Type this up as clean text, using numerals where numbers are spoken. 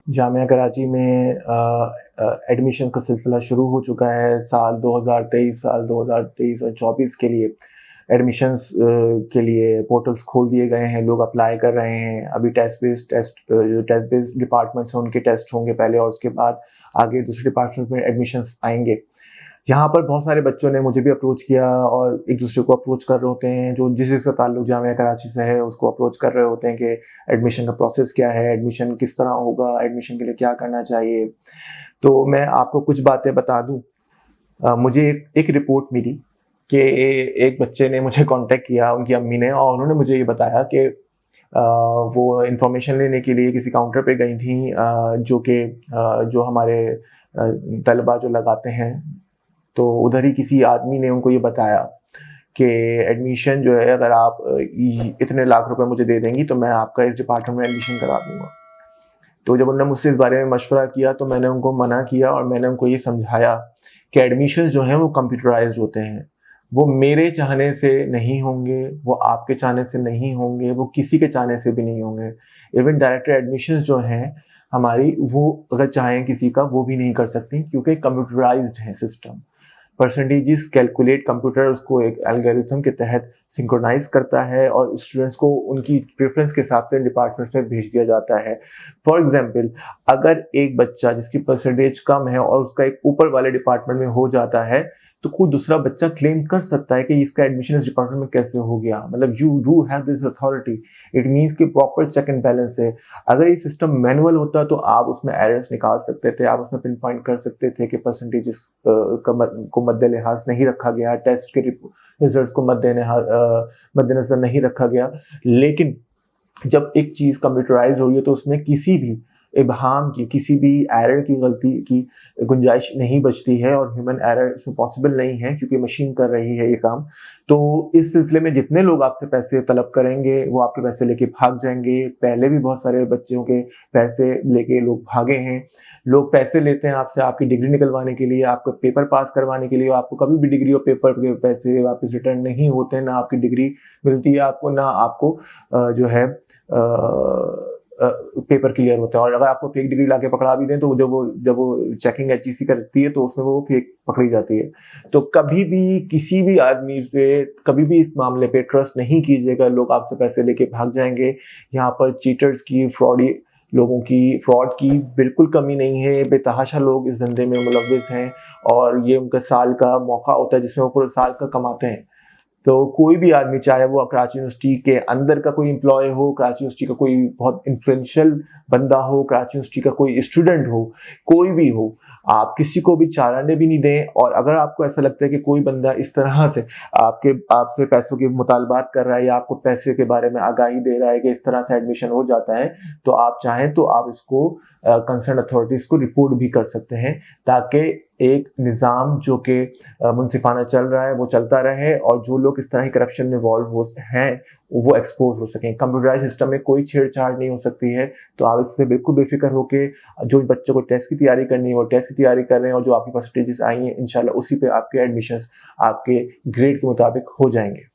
जामिया कराची में एडमिशन का सिलसिला शुरू हो चुका है। साल 2023 और 24 के लिए एडमिशन्स के लिए पोर्टल्स खोल दिए गए हैं। लोग अप्लाई कर रहे हैं। अभी जो टेस्ट बेस्ड डिपार्टमेंट्स हैं उनके टेस्ट होंगे पहले, और उसके बाद आगे दूसरे डिपार्टमेंट में एडमिशन्स आएंगे। यहाँ पर बहुत सारे बच्चों ने मुझे भी अप्रोच किया और एक दूसरे को अप्रोच कर रहे होते हैं। जो जिस चीज़ का ताल्लुक जामिया कराची से है उसको अप्रोच कर रहे होते हैं कि एडमिशन का प्रोसेस क्या है, एडमिशन किस तरह होगा, एडमिशन के लिए क्या करना चाहिए। तो मैं आपको कुछ बातें बता दूं। मुझे एक रिपोर्ट मिली कि एक बच्चे ने मुझे कांटेक्ट किया, उनकी अम्मी ने, और उन्होंने मुझे ये बताया कि वो इंफॉर्मेशन लेने के लिए किसी काउंटर पे गई थी, जो हमारे तलबा जो लगाते हैं, तो उधर ही किसी आदमी ने उनको ये बताया कि एडमिशन जो है, अगर आप इतने लाख रुपए मुझे दे देंगी तो मैं आपका इस डिपार्टमेंट में एडमिशन करा दूंगा। तो जब उन्होंने मुझसे इस बारे में मशवरा किया तो मैंने उनको मना किया और मैंने उनको ये समझाया कि एडमिशन जो हैं वो कंप्यूटराइज्ड होते हैं। वो मेरे चाहने से नहीं होंगे, वो आपके चाहने से नहीं होंगे, वो किसी के चाहने से भी नहीं होंगे। इवन डायरेक्टर एडमिशन्स जो हैं हमारी, वो अगर चाहें किसी का वो भी नहीं कर सकती, क्योंकि कंप्यूटराइज्ड है सिस्टम। परसेंटेजेस कैलकुलेट कंप्यूटर उसको एक एल्गोरिथम के तहत सिंक्रोनाइज करता है और स्टूडेंट्स को उनकी प्रेफरेंस के हिसाब से डिपार्टमेंट्स में भेज दिया जाता है। फॉर एग्जांपल, अगर एक बच्चा जिसकी परसेंटेज कम है और उसका एक ऊपर वाले डिपार्टमेंट में हो जाता है, तो कोई दूसरा बच्चा क्लेम कर सकता है कि इसका एडमिशन इस डिपार्टमेंट में कैसे हो गया। मतलब you do have this authority. It means कि प्रॉपर चेक एंड बैलेंस है। अगर ये सिस्टम मैनुअल होता तो आप उसमें एरर्स निकाल सकते थे, आप उसमें पिन पॉइंट कर सकते थे कि परसेंटेजेस को मद्देलिहाज नहीं रखा गया, टेस्ट के रिजल्ट्स को मद्देनजर नहीं रखा गया। लेकिन जब एक चीज कंप्यूटराइज हो रही है तो उसमें किसी भी इबहाम की, किसी भी एरर की, गलती की गुंजाइश नहीं बचती है, और ह्यूमन एरर इसमें पॉसिबल नहीं है क्योंकि मशीन कर रही है ये काम। तो इस सिलसिले में जितने लोग आपसे पैसे तलब करेंगे वो आपके पैसे लेके भाग जाएंगे। पहले भी बहुत सारे बच्चों के पैसे लेके लोग भागे हैं। लोग पैसे लेते हैं आपसे आपकी डिग्री निकलवाने के लिए, आपका पेपर पास करवाने के लिए। आपको कभी भी डिग्री और पेपर के पैसे वापस रिटर्न नहीं होते हैं, ना आपकी डिग्री मिलती है आपको, ना आपको जो है पेपर क्लियर होता है। और अगर आपको फेक डिग्री लाके पकड़ा भी दें तो जब वो चेकिंग एचईसी करती है तो उसमें वो फेक पकड़ी जाती है। तो कभी भी किसी भी आदमी पे, कभी भी इस मामले पे ट्रस्ट नहीं कीजिएगा। लोग आपसे पैसे लेके भाग जाएंगे। यहाँ पर चीटर्स की, फ्रॉडी लोगों की, फ्रॉड की बिल्कुल कमी नहीं है। बेतहाशा लोग इस धंधे में मुलव्विस हैं और ये उनका साल का मौका होता है जिसमें वो पूरे साल का कमाते हैं। तो कोई भी आदमी, चाहे वो कराची यूनिवर्सिटी के अंदर का कोई एम्प्लॉय हो, कराची यूनिवर्सिटी का कोई बहुत इन्फ्लुएंशियल बंदा हो, कराची यूनिवर्सिटी का कोई स्टूडेंट हो, कोई भी हो, आप किसी को भी चाराने भी नहीं दें। और अगर आपको ऐसा लगता है कि कोई बंदा इस तरह से आपसे पैसों के मुतालबात कर रहा है या आपको पैसे के बारे में आगाही दे रहा है कि इस तरह से एडमिशन हो जाता है, तो आप चाहें तो आप इसको कंसर्न अथॉरिटीज को रिपोर्ट भी कर सकते हैं, ताकि एक निज़ाम जो कि मुनसिफाना चल रहा है वो चलता रहे और जो लोग इस तरह की करप्शन में इन्वॉल्व हो हैं वो एक्सपोज हो सकें। कंप्यूटराइज सिस्टम में कोई छेड़छाड़ नहीं हो सकती है। तो आप इससे बिल्कुल बेफिक्र होकर, जो बच्चों को टेस्ट की तैयारी करनी है वो टेस्ट की तैयारी कर रहे हैं, और जो आपकी परसेंटेजेस आई हैं इंशाल्लाह उसी पे आपके एडमिशन्स आपके ग्रेड के मुताबिक हो जाएंगे।